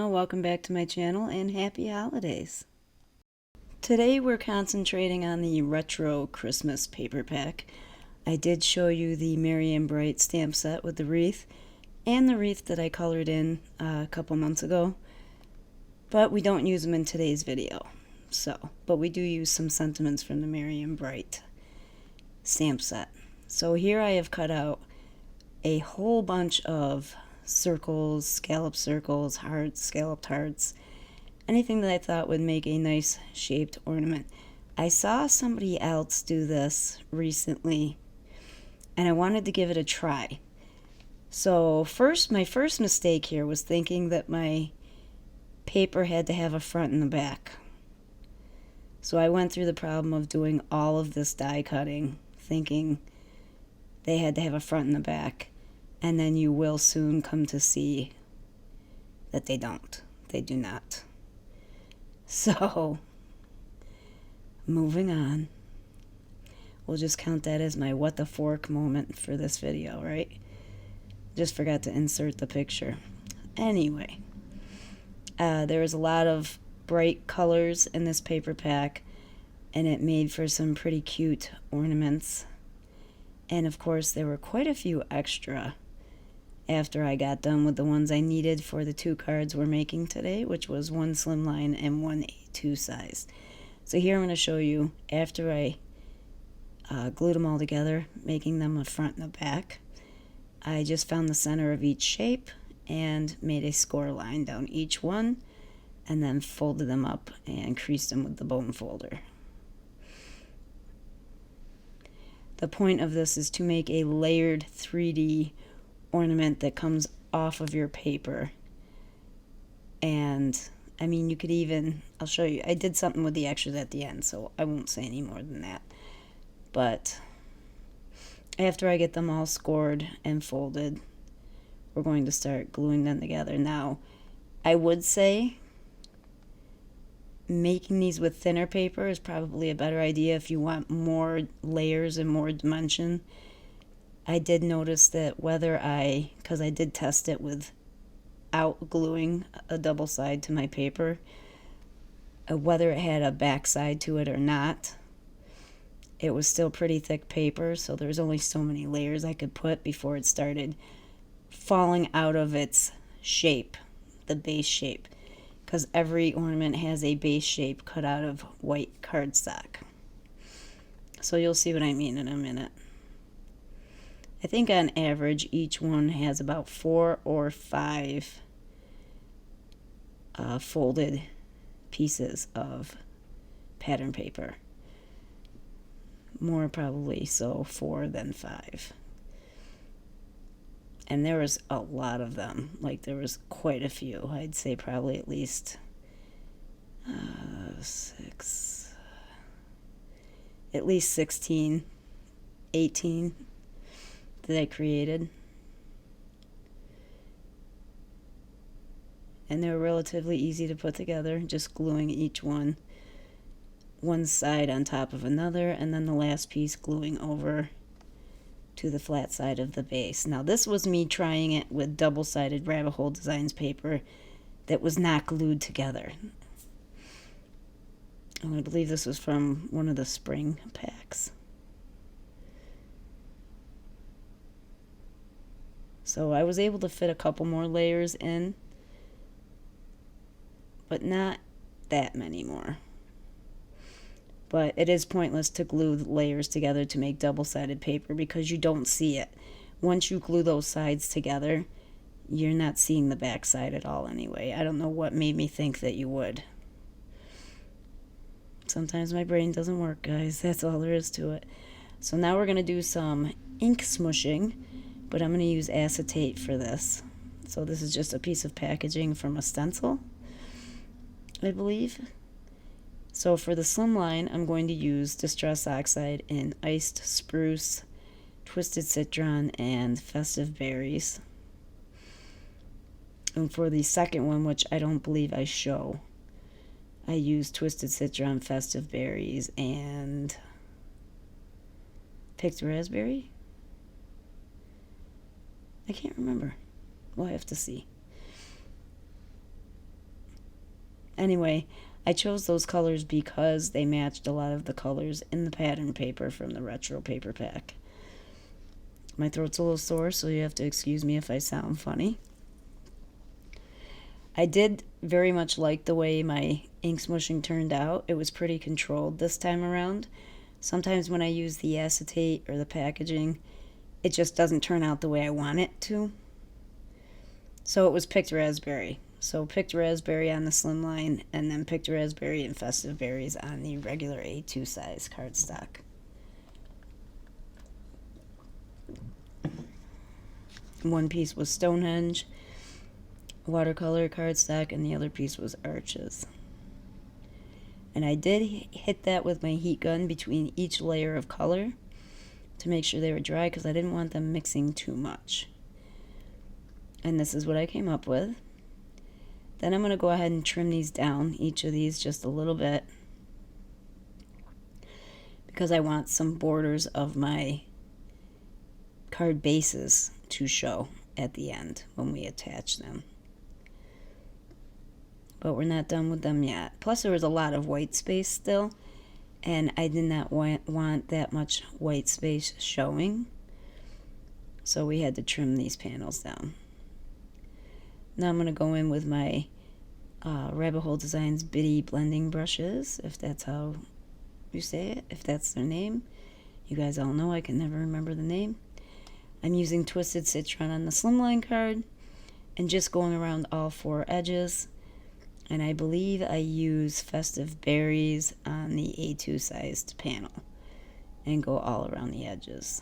Grandma, welcome back to my channel and happy holidays. Today we're concentrating on the retro Christmas paper pack. I did show you the Merry and Bright stamp set with the wreath and the wreath that I colored in a couple months ago, but we don't use them in today's video. But we do use some sentiments from the Merry and Bright stamp set. So here I have cut out a whole bunch of circles, scalloped circles, hearts, scalloped hearts, anything that I thought would make a nice shaped ornament. I saw somebody else do this recently and I wanted to give it a try. So my first mistake here was thinking that my paper had to have a front and a back. So I went through the problem of doing all of this die cutting thinking they had to have a front and a back. And then you will soon come to see that they don't. They do not. So, moving on. We'll just count that as my what the fork moment for this video, right? Just forgot to insert the picture. Anyway, there was a lot of bright colors in this paper pack, and it made for some pretty cute ornaments. And of course, there were quite a few extra after I got done with the ones I needed for the two cards we're making today, which was one slimline and one A2 size. So here I'm going to show you after I glued them all together, making them a front and a back. I just found the center of each shape and made a score line down each one and then folded them up and creased them with the bone folder. The point of this is to make a layered 3D ornament that comes off of your paper. And I mean, you could even, I'll show you, I did something with the extras at the end, so I won't say any more than that. But after I get them all scored and folded, we're going to start gluing them together. Now, I would say making these with thinner paper is probably a better idea if you want more layers and more dimension. I did notice that because I did test it without gluing a double side to my paper, whether it had a back side to it or not, it was still pretty thick paper, so there was only so many layers I could put before it started falling out of its shape, the base shape, because every ornament has a base shape cut out of white cardstock. So you'll see what I mean in a minute. I think on average each one has about 4 or 5 folded pieces of pattern paper. More probably so 4 than 5. And there was a lot of them. Like there was quite a few. I'd say probably at least 16, 18 that I created. And they were relatively easy to put together, just gluing each one side on top of another, and then the last piece gluing over to the flat side of the base. Now this was me trying it with double-sided Rabbit Hole Designs paper that was not glued together. And I believe this was from one of the spring packs. So I was able to fit a couple more layers in, but not that many more. But it is pointless to glue layers together to make double-sided paper because you don't see it. Once you glue those sides together, you're not seeing the back side at all anyway. I don't know what made me think that you would. Sometimes my brain doesn't work, guys. That's all there is to it. So now we're going to do some ink smushing, but I'm going to use acetate for this. So this is just a piece of packaging from a stencil, I believe. So for the slimline, I'm going to use Distress Oxide in Iced Spruce, Twisted Citron, and Festive Berries. And for the second one, which I don't believe I show, I use Twisted Citron, Festive Berries, and Picked Raspberry? I can't remember. We'll have to see. Anyway, I chose those colors because they matched a lot of the colors in the pattern paper from the retro paper pack. My throat's a little sore, so you have to excuse me if I sound funny. I did very much like the way my ink smushing turned out. It was pretty controlled this time around. Sometimes when I use the acetate or the packaging, it just doesn't turn out the way I want it to. So it was picked raspberry. So picked raspberry on the slimline, and then picked raspberry and festive berries on the regular A2 size cardstock. One piece was Stonehenge watercolor cardstock, and the other piece was Arches. And I did hit that with my heat gun between each layer of color to make sure they were dry, because I didn't want them mixing too much. And this is what I came up with. Then I'm going to go ahead and trim these down, each of these just a little bit, because I want some borders of my card bases to show at the end when we attach them. But we're not done with them yet. Plus there was a lot of white space still, and I did not want that much white space showing, so we had to trim these panels down. Now I'm going to go in with my Rabbit Hole Designs Bitty blending brushes, if that's how you say it, if that's their name. You guys all know I can never remember the name. I'm using Twisted Citron on the slimline card and just going around all four edges. And I believe I use Festive Berries on the A2 sized panel and go all around the edges.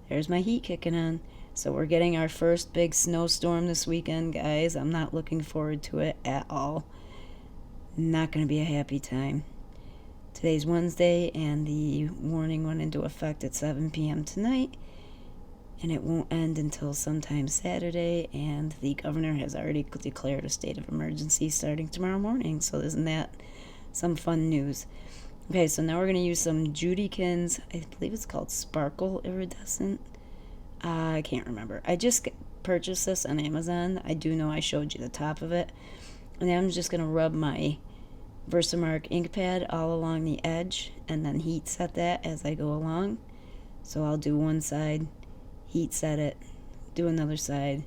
There's my heat kicking on. So we're getting our first big snowstorm this weekend, guys. I'm not looking forward to it at all. Not going to be a happy time. Today's Wednesday, and the warning went into effect at 7 p.m. tonight, and it won't end until sometime Saturday, and the governor has already declared a state of emergency starting tomorrow morning. So isn't that some fun news? Okay, so now we're going to use some Judykins, I believe it's called Sparkle Iridescent. I can't remember. I just purchased this on Amazon. I do know I showed you the top of it. And then I'm just going to rub my Versamark ink pad all along the edge and then heat set that as I go along. So I'll do one side, heat set it, do another side,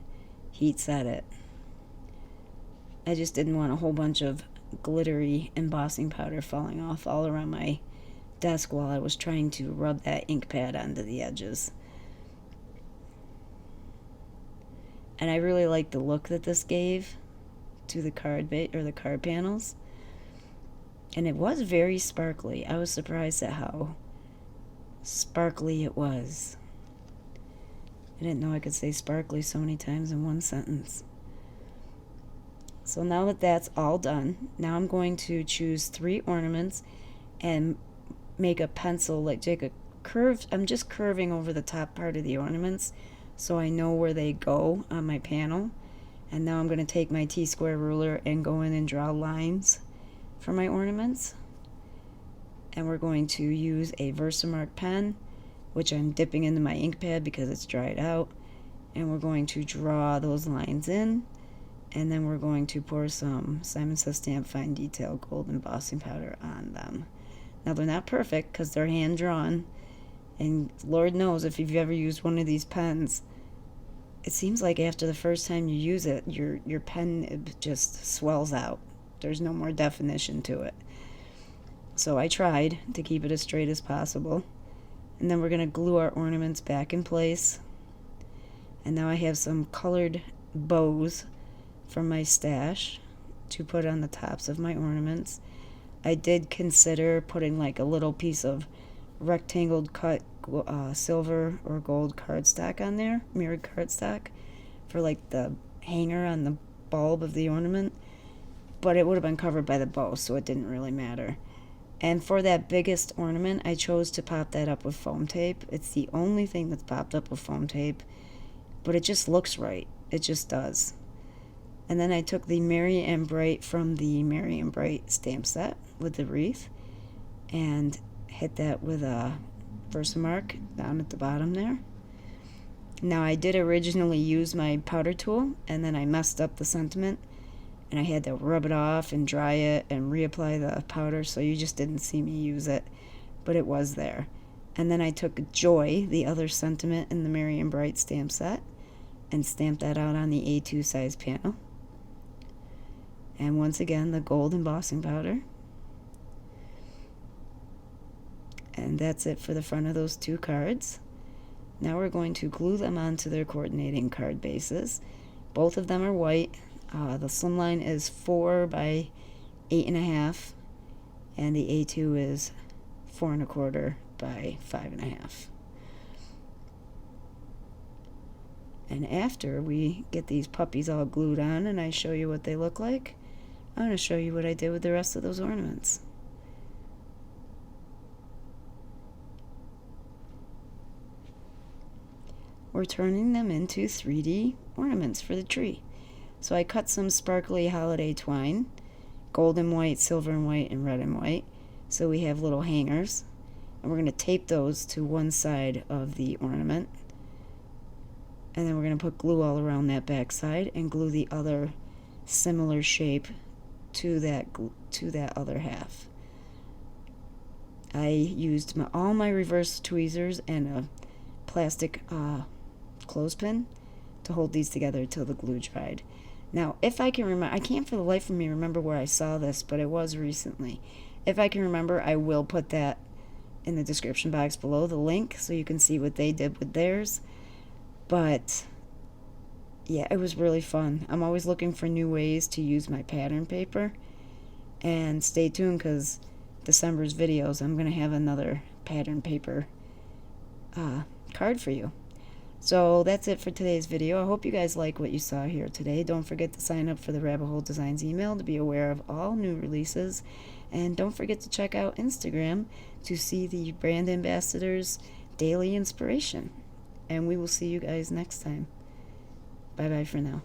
heat set it. I just didn't want a whole bunch of glittery embossing powder falling off all around my desk while I was trying to rub that ink pad onto the edges. And I really like the look that this gave to the card the card panels. And it was very sparkly. I was surprised at how sparkly it was. I didn't know I could say sparkly so many times in one sentence. So now that that's all done, now I'm going to choose 3 ornaments and make a pencil, like take a curve. I'm just curving over the top part of the ornaments so I know where they go on my panel. And now I'm going to take my T-square ruler and go in and draw lines for my ornaments. And we're going to use a Versamark pen, which I'm dipping into my ink pad because it's dried out. And we're going to draw those lines in. And then we're going to pour some Simon Says Stamp Fine Detail Gold embossing powder on them. Now they're not perfect because they're hand drawn. And Lord knows if you've ever used one of these pens, it seems like after the first time you use it, your pen nib just swells out. There's no more definition to it. So I tried to keep it as straight as possible. And then we're going to glue our ornaments back in place. And now I have some colored bows from my stash to put on the tops of my ornaments. I did consider putting like a little piece of rectangle cut silver or gold cardstock on there, mirrored cardstock, for like the hanger on the bulb of the ornament, but it would have been covered by the bow, so it didn't really matter. And for that biggest ornament, I chose to pop that up with foam tape. It's the only thing that's popped up with foam tape, but it just looks right. It just does. And then I took the Merry and Bright from the Merry and Bright stamp set with the wreath and hit that with a Versamark down at the bottom there. Now I did originally use my powder tool, and then I messed up the sentiment and I had to rub it off and dry it and reapply the powder, so you just didn't see me use it, but it was there. And then I took Joy, the other sentiment in the Merry and Bright stamp set, and stamped that out on the A2 size panel. And once again, the gold embossing powder. And that's it for the front of those two cards. Now we're going to glue them onto their coordinating card bases. Both of them are white. The slimline is 4 by 8.5, and the A2 is 4 1/4 by 5.5. And after we get these puppies all glued on and I show you what they look like, I'm going to show you what I did with the rest of those ornaments. We're turning them into 3D ornaments for the tree. So I cut some sparkly holiday twine, gold and white, silver and white, and red and white. So we have little hangers. And we're going to tape those to one side of the ornament. And then we're going to put glue all around that back side and glue the other similar shape to that other half. I used all my reverse tweezers and a plastic clothespin to hold these together till the glue dried. Now, if I can remember, I can't for the life of me remember where I saw this, but it was recently. If I can remember, I will put that in the description box below, the link, so you can see what they did with theirs. But yeah, it was really fun. I'm always looking for new ways to use my pattern paper. And stay tuned, because December's videos, I'm going to have another pattern paper card for you. So that's it for today's video. I hope you guys like what you saw here today. Don't forget to sign up for the Rabbit Hole Designs email to be aware of all new releases. And don't forget to check out Instagram to see the brand ambassadors' daily inspiration. And we will see you guys next time. Bye-bye for now.